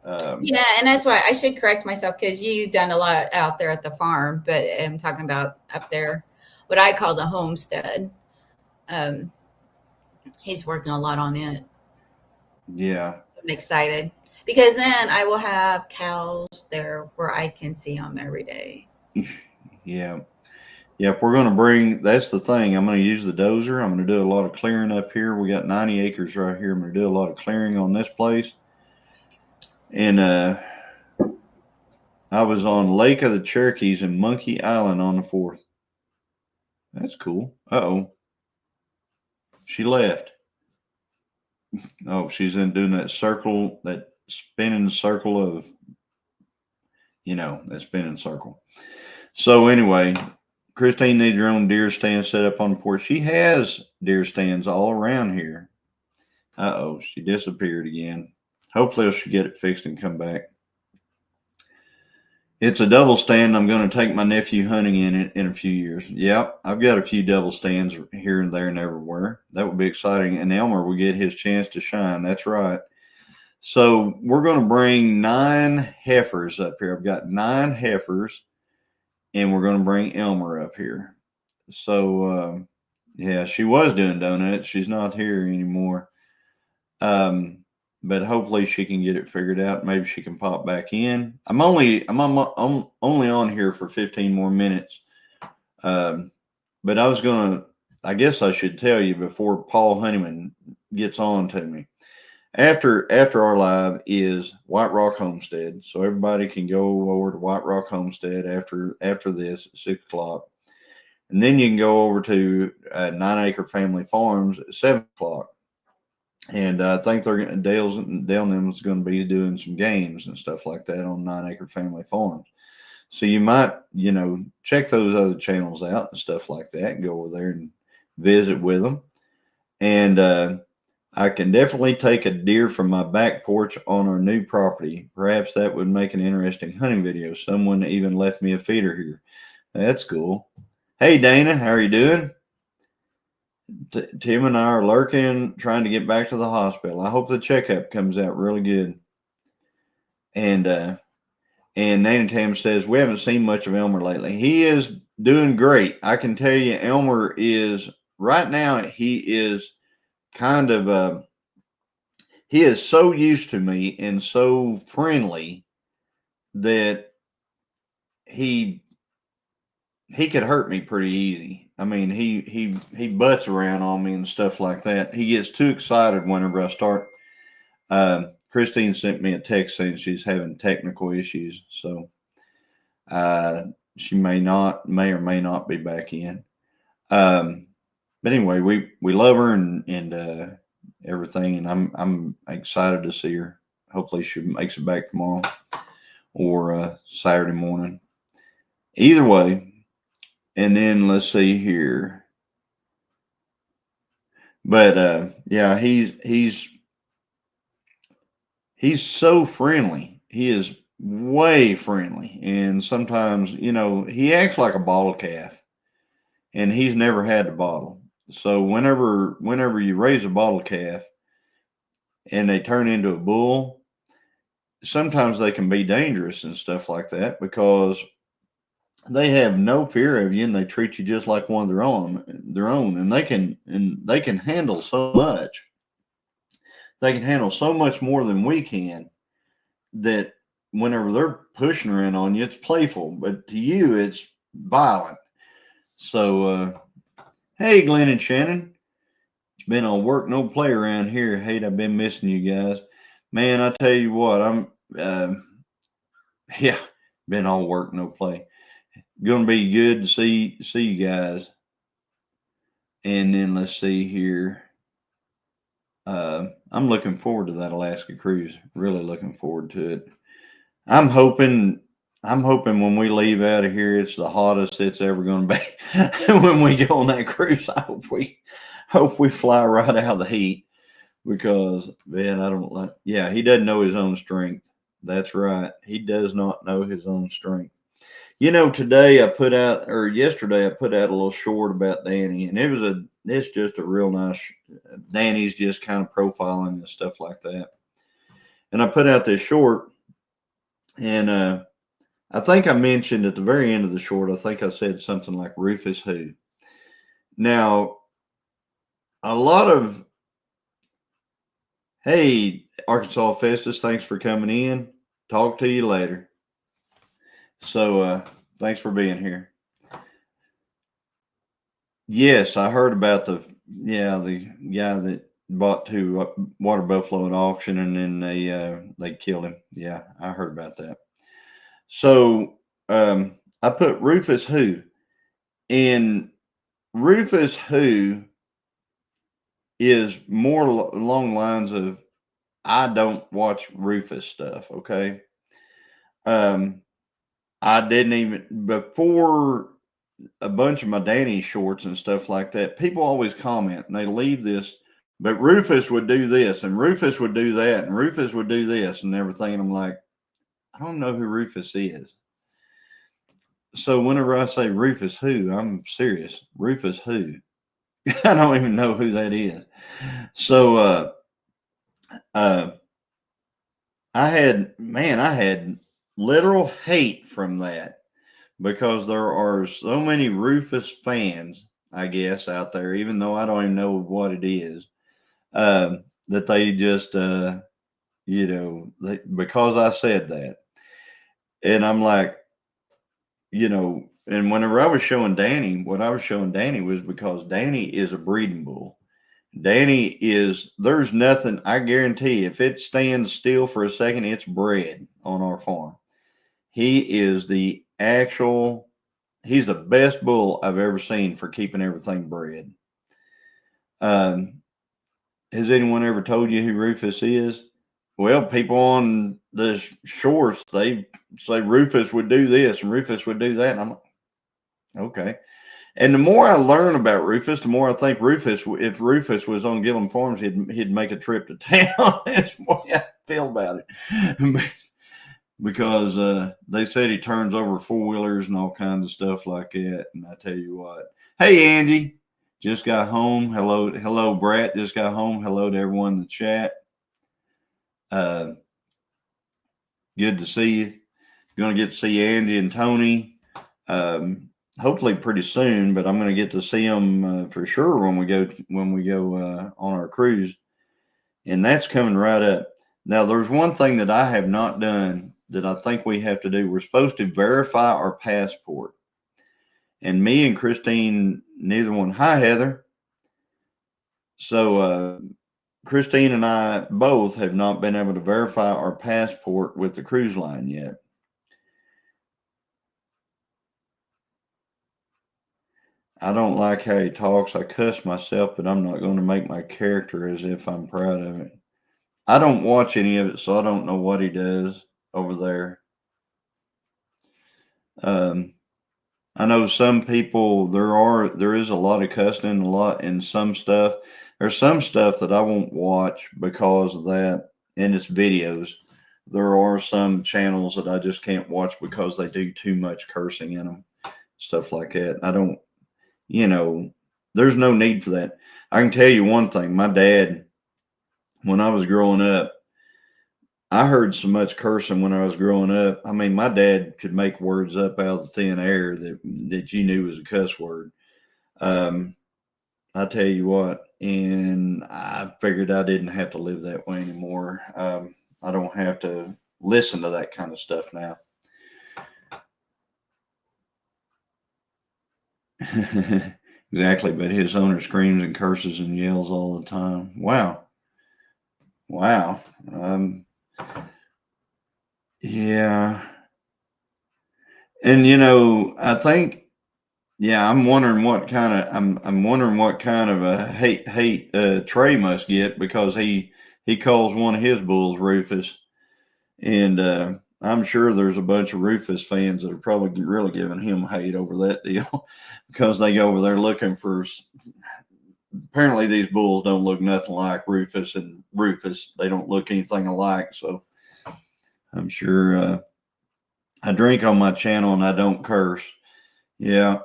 Yeah, and that's why I should correct myself because you've done a lot out there at the farm, but I'm talking about up there, what I call the homestead. Um, he's working a lot on it. Yeah, I'm excited because then I will have cows there where I can see them every day. yeah. Yep, we're going to bring. That's the thing. I'm going to use the dozer. I'm going to do a lot of clearing up here. We got 90 acres right here. I'm going to do a lot of clearing on this place. And I was on Lake of the Cherokees and Monkey Island on the 4th. That's cool. Uh-oh, she left. Oh, she's in doing that circle, that spinning circle of, that spinning circle. So anyway, Christine needs her own deer stand set up on the porch. She has deer stands all around here. Uh-oh, she disappeared again. Hopefully she'll get it fixed and come back. It's a double stand. I'm going to take my nephew hunting in it in a few years. Yep, I've got a few double stands here and there and everywhere. That would be exciting. And Elmer will get his chance to shine. That's right. So we're going to bring 9 heifers up here. I've got 9 heifers, and we're going to bring Elmer up here. So, yeah, she was doing donuts. She's not here anymore. But hopefully she can get it figured out. Maybe she can pop back in. I'm only on here for 15 more minutes. But I guess I should tell you before Paul Honeyman gets on to me. After our live is White Rock Homestead, so everybody can go over to White Rock Homestead after this at 6:00, and then you can go over to 9 Acre Family Farms at 7:00. And I think Dale and them is going to be doing some games and stuff like that on 9 Acre Family Farms. So you might, check those other channels out and stuff like that, and go over there and visit with them. And I can definitely take a deer from my back porch on our new property. Perhaps that would make an interesting hunting video. Someone even left me a feeder here. That's cool. Hey, Dana, how are you doing? Tim and I are lurking, trying to get back to the hospital. I hope the checkup comes out really good. And Nana Tam says, we haven't seen much of Elmer lately. He is doing great. I can tell you, Elmer is, right now, he is kind of, he is so used to me and so friendly that he could hurt me pretty easy. I mean, he butts around on me and stuff like that. He gets too excited whenever I start. Christine sent me a text saying she's having technical issues, so she may or may not be back in. But anyway, we love her and everything, and I'm excited to see her. Hopefully, she makes it back tomorrow or Saturday morning. Either way. And then let's see here. But yeah, he's so friendly. He is way friendly. And sometimes, he acts like a bottle calf. And he's never had the bottle. So whenever you raise a bottle calf and they turn into a bull, sometimes they can be dangerous and stuff like that because they have no fear of you and they treat you just like one of their own, and they can handle so much. They can handle so much more than we can, that whenever they're pushing around on you, it's playful, but to you it's violent. So hey, Glenn and Shannon, it's been all work no play around here. Hey, I've been missing you guys, man. I tell you what, I'm yeah, been all work no play. Gonna be good to see you guys. And then let's see here. I'm looking forward to that Alaska cruise. Really looking forward to it. I'm hoping when we leave out of here, it's the hottest it's ever going to be. When we go on that cruise, I hope we fly right out of the heat, because man, I don't like. Yeah, he doesn't know his own strength. That's right. He does not know his own strength. Today I put out, or yesterday I put out a little short about Danny, and it's just a real nice. Danny's just kind of profiling and stuff like that. And I put out this short, and I think I mentioned at the very end of the short, I think I said something like Rufus who. Now, a lot of, hey, Arkansas Festus, thanks for coming in. Talk to you later. So, thanks for being here. Yes, I heard about the guy that bought two water buffalo at auction, and then they killed him. Yeah, I heard about that. So, I put Rufus who, and Rufus who is more along lines of I don't watch Rufus stuff. Okay. I didn't even before a bunch of my Danny shorts and stuff like that. People always comment and they leave this, but Rufus would do this and Rufus would do that and Rufus would do this and everything. And I'm like, I don't know who Rufus is. So whenever I say Rufus who, I'm serious. Rufus who? I don't even know who that is. So I had literal hate from that because there are so many Rufus fans, I guess, out there, even though I don't even know what it is, that they just, because I said that. And I'm like, and whenever I was showing Danny, what I was showing Danny was because Danny is a breeding bull. There's nothing, I guarantee if it stands still for a second, it's bred on our farm. He is he's the best bull I've ever seen for keeping everything bred. Has anyone ever told you who Rufus is? Well, people on the shores, they say Rufus would do this and Rufus would do that. And I'm like, okay. And the more I learn about Rufus, the more I think if Rufus was on Gilliam Farms, he'd make a trip to town. That's the way I feel about it. Because they said he turns over four-wheelers and all kinds of stuff like that. And I tell you what. Hey, Angie, just got home. Hello, Brat, just got home. Hello to everyone in the chat. Good to see you. Going to get to see Angie and Tony. Hopefully pretty soon, but I'm going to get to see them for sure when we go on our cruise, and that's coming right up. Now, there's one thing that I have not done that I think we have to do. We're supposed to verify our passport, and me and Christine, neither one. Hi, Heather. So Christine and I both have not been able to verify our passport with the cruise line yet. I don't like how he talks. I cuss myself, but I'm not going to make my character as if I'm proud of it. I don't watch any of it, so I don't know what he does over there. I know some people, there is a lot of cussing, and some stuff. There's some stuff that I won't watch because of that, and it's videos. There are some channels that I just can't watch because they do too much cursing in them, stuff like that. I don't. There's no need for that. I can tell you one thing. My dad, when I was growing up, I heard so much cursing when I was growing up. I mean, my dad could make words up out of the thin air that you knew was a cuss word. I tell you what, and I figured I didn't have to live that way anymore. I don't have to listen to that kind of stuff now. Exactly, but his owner screams and curses and yells all the time. Wow. Yeah. And I think, I'm wondering what kind of a hate Trey must get, because he calls one of his bulls Rufus, and I'm sure there's a bunch of Rufus fans that are probably really giving him hate over that deal because they go over there looking for. Apparently, these bulls don't look nothing like Rufus and Rufus. They don't look anything alike. So I'm sure I drink on my channel and I don't curse. Yeah.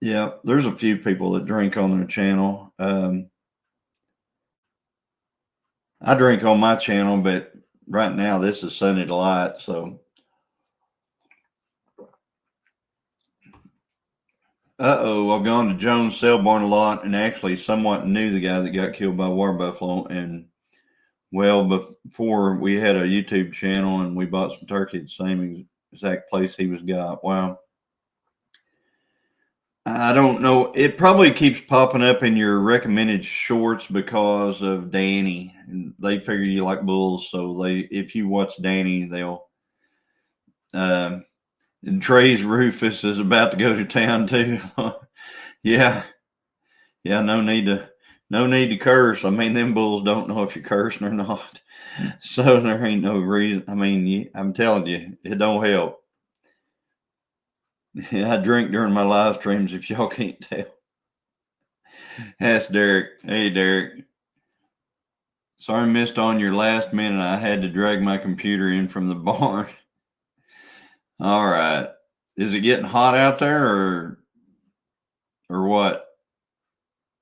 Yeah. There's a few people that drink on their channel. I drink on my channel, but right now this is Sunny Delight. So, I've gone to Jones Sale Barn a lot and actually somewhat knew the guy that got killed by water buffalo. And well, before we had a YouTube channel and we bought some turkey at the same exact place he was got. Wow. I don't know. It probably keeps popping up in your recommended shorts because of Danny, and they figure you like bulls. So if you watch Danny, they'll. And Trey's Rufus is about to go to town too. Yeah, yeah. No need to curse. I mean, them bulls don't know if you're cursing or not. So there ain't no reason. I mean, I'm telling you, it don't help. Yeah, I drink during my live streams. If y'all can't tell. That's Derek. Hey, Derek. Sorry, missed on your last minute. I had to drag my computer in from the barn. All right. Is it getting hot out there or what?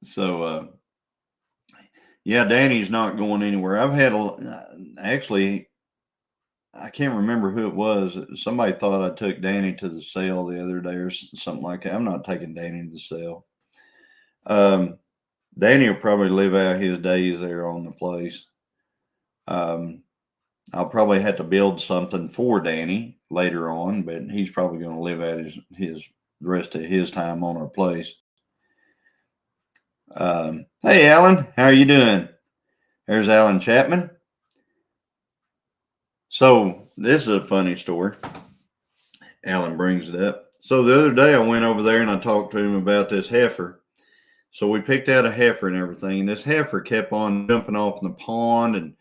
So, yeah, Danny's not going anywhere. I've had actually, I can't remember who it was. Somebody thought I took Danny to the sale the other day or something like that. I'm not taking Danny to the sale. Danny will probably live out his days there on the place. I'll probably have to build something for Danny later on, but he's probably going to live out his the rest of his time on our place. Hey, Alan, how are you doing? There's Alan Chapman. So this is a funny story. Alan brings it up. So the other day I went over there and I talked to him about this heifer. So we picked out a heifer and everything. And this heifer kept on jumping off in the pond. And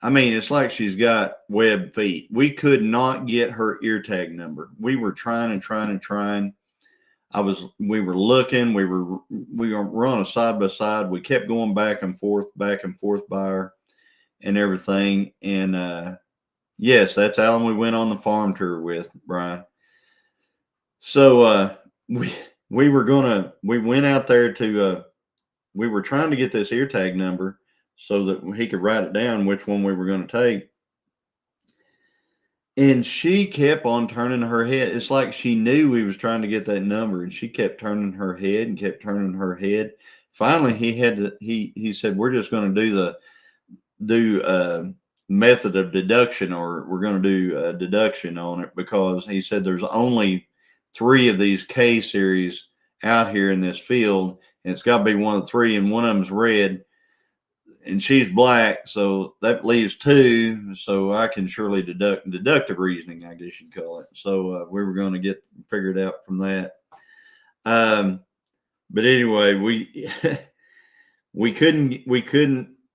I mean, it's like she's got web feet. We could not get her ear tag number. We were trying. We were looking, we were running side by side. We kept going back and forth by her and everything. And, yes, that's Alan we went on the farm tour with, Brian. So, we went out there to, we were trying to get this ear tag number so that he could write it down which one we were going to take. And she kept on turning her head. It's like she knew we was trying to get that number, and she kept turning her head and kept turning her head. Finally, he said, "We're just going to do method of deduction, or we're going to do deduction on it," because he said there's only 3 of these K series out here in this field, and it's got to be one of the 3, and one of them's red. And she's black, so that leaves 2. So I can surely deductive reasoning, I guess you'd call it. So we were going to get figured out from that. But anyway, we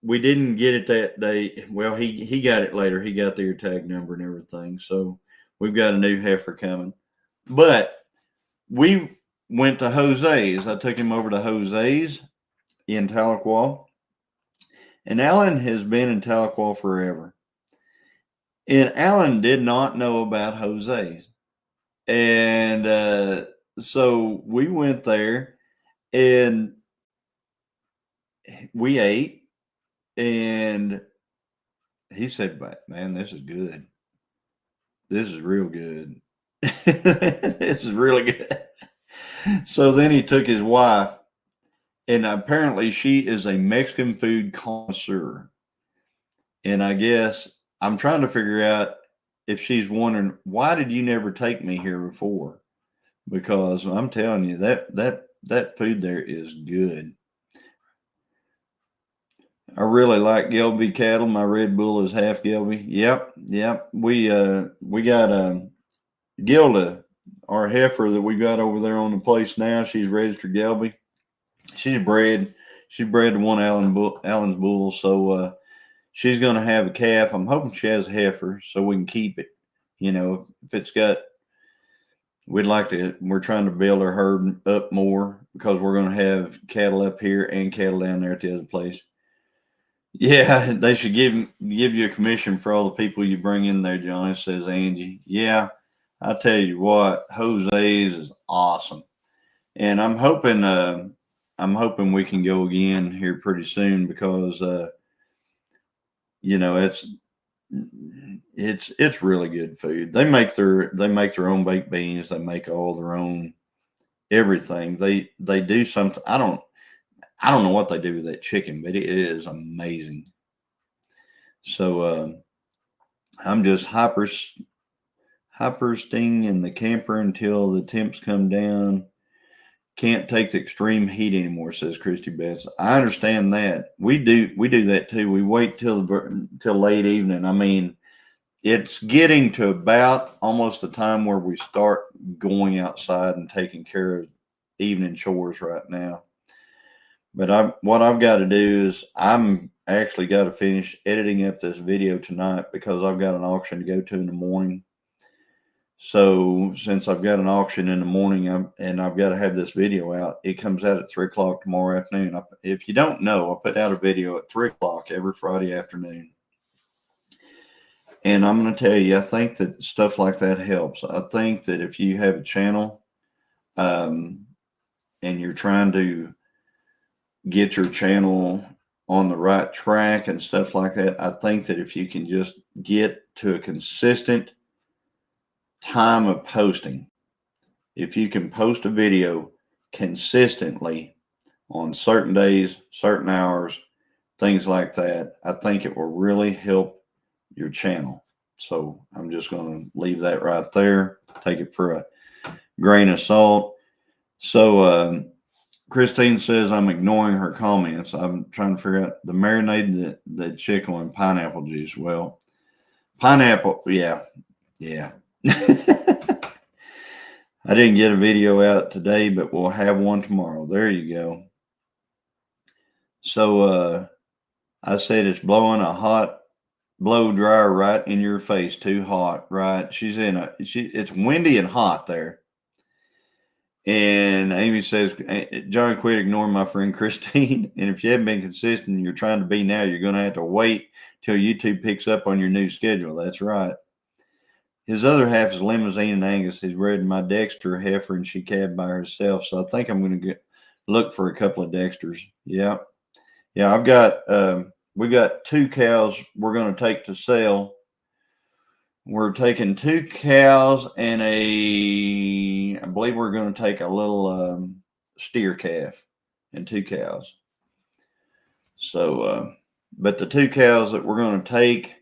didn't get it that day. Well, he got it later. He got the ear tag number and everything. So we've got a new heifer coming. But we went to Jose's. I took him over to Jose's in Tahlequah. And Alan has been in Tahlequah forever. And Alan did not know about Jose's. And so we went there and we ate. And he said, "Man, this is good. This is real good. This is really good." So then he took his wife. And apparently she is a Mexican food connoisseur. And I guess I'm trying to figure out if she's wondering, why did you never take me here before? Because I'm telling you, that food there is good. I really like Gelby cattle. My Red Bull is half Gelby. Yep. We got Gilda, our heifer that we got over there on the place now. She's registered Gelby. She's bred to one Allen's bull, so she's going to have a calf. I'm hoping she has a heifer so we can keep it. You know, if it's got, we're trying to build our herd up more because we're going to have cattle up here and cattle down there at the other place. Yeah, they should give you a commission for all the people you bring in there, John, says Angie. Yeah, I tell you what, Jose's is awesome, and I'm hoping we can go again here pretty soon because you know it's really good food. They make their own baked beans. They make all their own everything. They do something. I don't know what they do with that chicken, but it is amazing. So I'm just hypersting in the camper until the temps come down. Can't take the extreme heat anymore, says Christy Betts. I understand that. We do that too. We wait till late evening. I mean, it's getting to about almost the time where we start going outside and taking care of evening chores right now. But what I've got to do is I'm actually got to finish editing up this video tonight because I've got an auction to go to in the morning. So since I've got an auction in the morning and I've got to have this video out, it comes out at 3 o'clock tomorrow afternoon. If you don't know, I put out a video at 3 o'clock every Friday afternoon. And I'm going to tell you, I think that stuff like that helps. I think that if you have a channel and you're trying to get your channel on the right track and stuff like that, I think that if you can just get to a consistent time of posting, if you can post a video consistently on certain days, certain hours, things like that, I think it will really help your channel. So I'm just going to leave that right there. Take it for a grain of salt. So Christine says I'm ignoring her comments. I'm trying to figure out the marinade, the chicken and pineapple juice. Well, pineapple, yeah. I didn't get a video out today, but we'll have one tomorrow. There you go. So I said it's blowing a hot blow dryer right in your face. Too hot, right? It's windy and hot there. And Amy says, John, quit ignoring my friend Christine. And if you haven't been consistent, you're trying to be now, you're going to have to wait till YouTube picks up on your new schedule. That's right. His other half is Limousine and Angus. He's bred my Dexter heifer and she calved by herself. So I think I'm going to look for a couple of Dexters. Yeah. I've got, we got 2 cows we're going to take to sell. We're taking 2 cows and I believe we're going to take a little steer calf and 2 cows. So, but the 2 cows that we're going to take,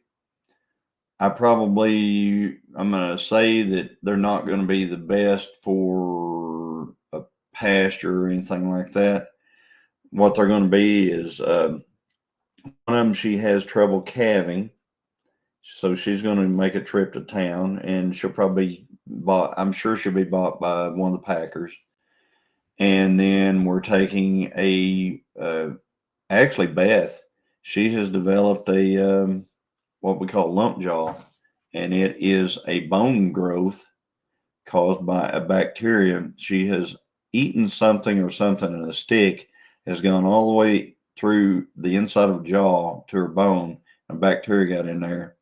I'm going to say that they're not going to be the best for a pasture or anything like that. What they're going to be is one of them, she has trouble calving. So she's going to make a trip to town and she'll probably I'm sure she'll be bought by one of the packers. And then we're taking actually Beth, she has developed a, what we call lump jaw, and it is a bone growth caused by a bacteria. She has eaten something and a stick has gone all the way through the inside of the jaw to her bone. A bacteria got in there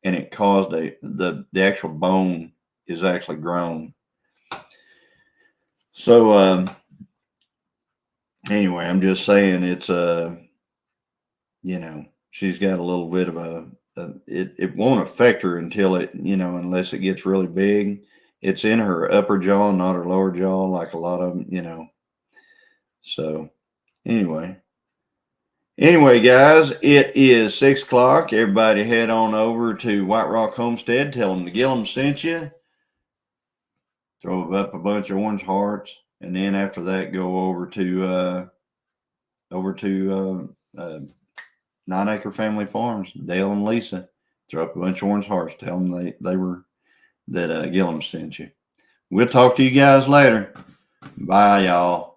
and it caused the actual bone is actually grown. So anyway, I'm just saying it's she's got a little bit of it won't affect her until unless it gets really big. It's in her upper jaw, not her lower jaw, like a lot of them, So anyway, guys, it is 6 o'clock. Everybody head on over to White Rock Homestead. Tell them the Gilliam sent you. Throw up a bunch of orange hearts, and then after that, go over to 9 Acre Family Farms. Dale and Lisa, throw up a bunch of orange hearts. Tell them that Gilliam sent you. We'll talk to you guys later. Bye, y'all.